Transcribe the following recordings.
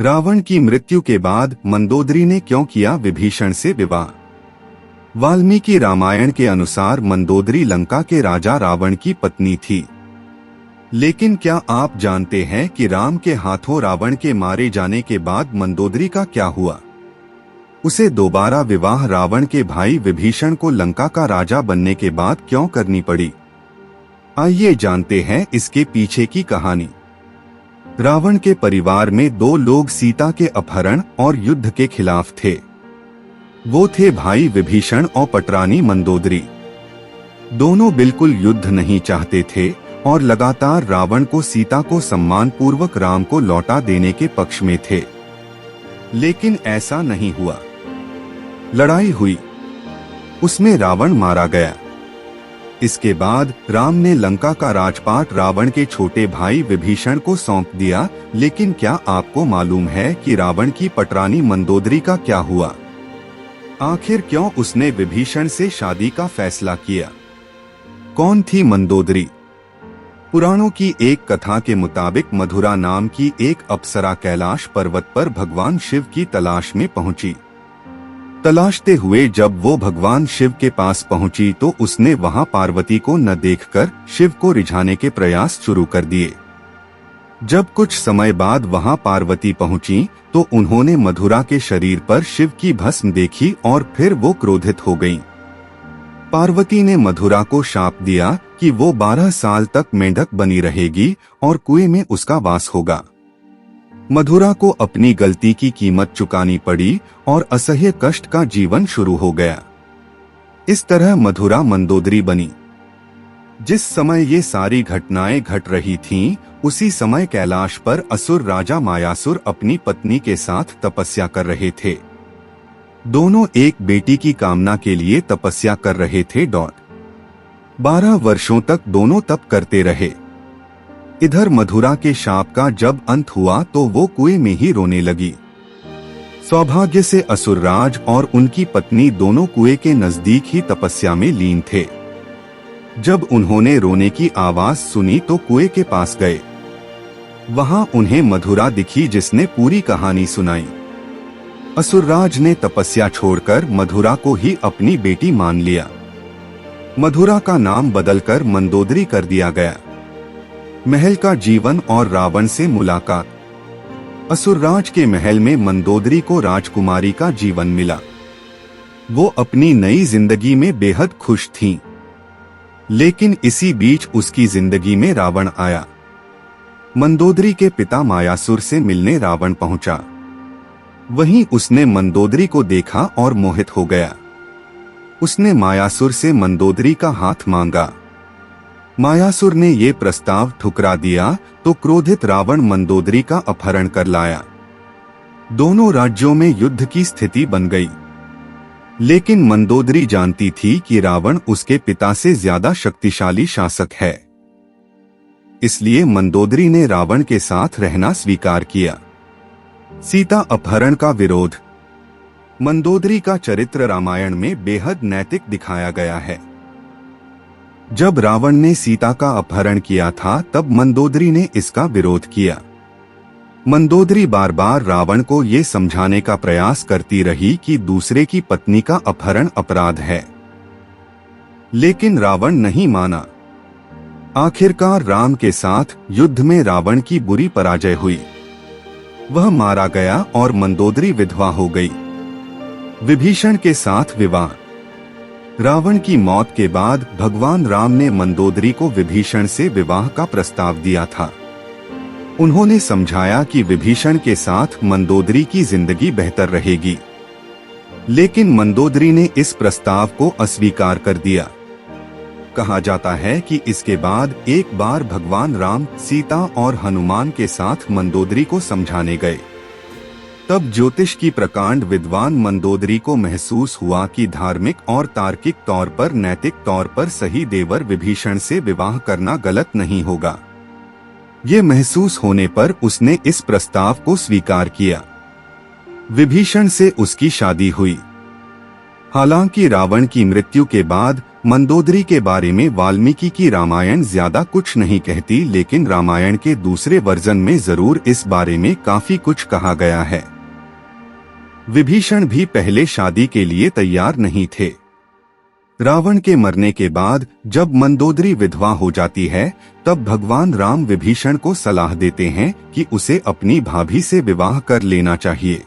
रावण की मृत्यु के बाद मंदोदरी ने क्यों किया विभीषण से विवाह? वाल्मीकि रामायण के अनुसार मंदोदरी लंका के राजा रावण की पत्नी थी। लेकिन क्या आप जानते हैं कि राम के हाथों रावण के मारे जाने के बाद मंदोदरी का क्या हुआ? उसे दोबारा विवाह रावण के भाई विभीषण को लंका का राजा बनने के बाद क्यों करनी पड़ी? आइए जानते हैं इसके पीछे की कहानी। रावण के परिवार में दो लोग सीता के अपहरण और युद्ध के खिलाफ थे। वो थे भाई विभीषण और पटरानी मंदोदरी। दोनों बिल्कुल युद्ध नहीं चाहते थे और लगातार रावण को सीता को सम्मानपूर्वक राम को लौटा देने के पक्ष में थे। लेकिन ऐसा नहीं हुआ। लड़ाई हुई, उसमें रावण मारा गया। इसके बाद राम ने लंका का राजपाट रावण के छोटे भाई विभीषण को सौंप दिया। लेकिन क्या आपको मालूम है कि रावण की पटरानी मंदोदरी का क्या हुआ? आखिर क्यों उसने विभीषण से शादी का फैसला किया? कौन थी मंदोदरी? पुराणों की एक कथा के मुताबिक मधुरा नाम की एक अप्सरा कैलाश पर्वत पर भगवान शिव की तलाश में पहुंची। तलाशते हुए जब वो भगवान शिव के पास पहुंची तो उसने वहां पार्वती को न देखकर शिव को रिझाने के प्रयास शुरू कर दिए। जब कुछ समय बाद वहां पार्वती पहुंची तो उन्होंने मधुरा के शरीर पर शिव की भस्म देखी और फिर वो क्रोधित हो गईं। पार्वती ने मधुरा को शाप दिया कि वो 12 साल तक मेंढक बनी रहेगी और कुएं में उसका वास होगा। मधुरा को अपनी गलती की कीमत चुकानी पड़ी और असह्य कष्ट का जीवन शुरू हो गया। इस तरह मधुरा मंदोदरी बनी। जिस समय ये सारी घटनाएं घट रही थीं, उसी समय कैलाश पर असुर राजा मायासुर अपनी पत्नी के साथ तपस्या कर रहे थे। दोनों एक बेटी की कामना के लिए तपस्या कर रहे थे। 12 वर्षों तक दोनों तप करते रहे। इधर मधुरा के शाप का जब अंत हुआ तो वो कुएं में ही रोने लगी। सौभाग्य से असुरराज और उनकी पत्नी दोनों कुएं के नजदीक ही तपस्या में लीन थे। जब उन्होंने रोने की आवाज सुनी तो कुएं के पास गए। वहां उन्हें मधुरा दिखी जिसने पूरी कहानी सुनाई। असुरराज ने तपस्या छोड़कर मधुरा को ही अपनी बेटी मान लिया। मधुरा का नाम बदलकर मंदोदरी कर दिया गया। महल का जीवन और रावण से मुलाकात। असुरराज के महल में मंदोदरी को राजकुमारी का जीवन मिला। वो अपनी नई जिंदगी में बेहद खुश थीं। लेकिन इसी बीच उसकी जिंदगी में रावण आया। मंदोदरी के पिता मायासुर से मिलने रावण पहुंचा। वहीं उसने मंदोदरी को देखा और मोहित हो गया। उसने मायासुर से मंदोदरी का हाथ मांगा। मायासुर ने ये प्रस्ताव ठुकरा दिया तो क्रोधित रावण मंदोदरी का अपहरण कर लाया। दोनों राज्यों में युद्ध की स्थिति बन गई। लेकिन मंदोदरी जानती थी कि रावण उसके पिता से ज्यादा शक्तिशाली शासक है। इसलिए मंदोदरी ने रावण के साथ रहना स्वीकार किया। सीता अपहरण का विरोध। मंदोदरी का चरित्र रामायण में बेहद नैतिक दिखाया गया है। जब रावण ने सीता का अपहरण किया था तब मंदोदरी ने इसका विरोध किया। मंदोदरी बार बार रावण को ये समझाने का प्रयास करती रही कि दूसरे की पत्नी का अपहरण अपराध है। लेकिन रावण नहीं माना। आखिरकार राम के साथ युद्ध में रावण की बुरी पराजय हुई। वह मारा गया और मंदोदरी विधवा हो गई। विभीषण के साथ विवाह। रावण की मौत के बाद भगवान राम ने मंदोदरी को विभीषण से विवाह का प्रस्ताव दिया था। उन्होंने समझाया कि विभीषण के साथ मंदोदरी की जिंदगी बेहतर रहेगी। लेकिन मंदोदरी ने इस प्रस्ताव को अस्वीकार कर दिया। कहा जाता है कि इसके बाद एक बार भगवान राम सीता और हनुमान के साथ मंदोदरी को समझाने गए। तब ज्योतिष की प्रकांड विद्वान मंदोदरी को महसूस हुआ कि धार्मिक और तार्किक तौर पर नैतिक तौर पर सही देवर विभीषण से विवाह करना गलत नहीं होगा। ये महसूस होने पर उसने इस प्रस्ताव को स्वीकार किया। विभीषण से उसकी शादी हुई। हालांकि रावण की मृत्यु के बाद मंदोदरी के बारे में वाल्मीकि की रामायण ज्यादा कुछ नहीं कहती, लेकिन रामायण के दूसरे वर्जन में जरूर इस बारे में काफी कुछ कहा गया है। विभीषण भी पहले शादी के लिए तैयार नहीं थे। रावण के मरने के बाद जब मंदोदरी विधवा हो जाती है, तब भगवान राम विभीषण को सलाह देते हैं कि उसे अपनी भाभी से विवाह कर लेना चाहिए।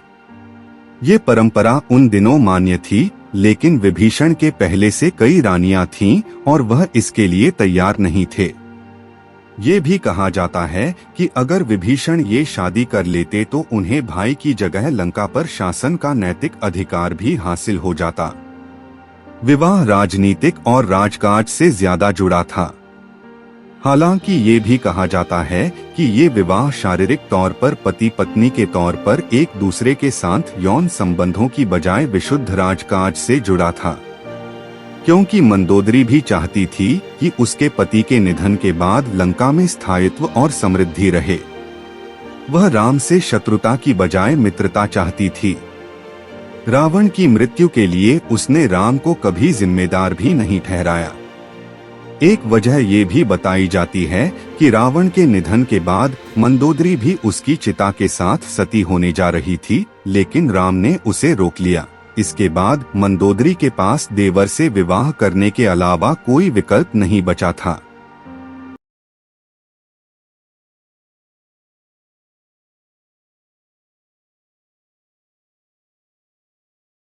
ये परंपरा उन दिनों मान्य थी, लेकिन विभीषण के पहले से कई रानियां थीं और वह इसके लिए तैयार नहीं थे। ये भी कहा जाता है कि अगर विभीषण ये शादी कर लेते तो उन्हें भाई की जगह लंका पर शासन का नैतिक अधिकार भी हासिल हो जाता। विवाह राजनीतिक और राजकाज से ज्यादा जुड़ा था। हालांकि ये भी कहा जाता है कि ये विवाह शारीरिक तौर पर पति पत्नी के तौर पर एक दूसरे के साथ यौन संबंधों की बजाय विशुद्ध राजकाज से जुड़ा था, क्योंकि मंदोदरी भी चाहती थी कि उसके पति के निधन के बाद लंका में स्थायित्व और समृद्धि रहे। वह राम से शत्रुता की बजाय मित्रता चाहती थी। रावण की मृत्यु के लिए उसने राम को कभी जिम्मेदार भी नहीं ठहराया। एक वजह ये भी बताई जाती है कि रावण के निधन के बाद मंदोदरी भी उसकी चिता के साथ सती होने जा रही थी, लेकिन राम ने उसे रोक लिया। इसके बाद मंदोदरी के पास देवर से विवाह करने के अलावा कोई विकल्प नहीं बचा था।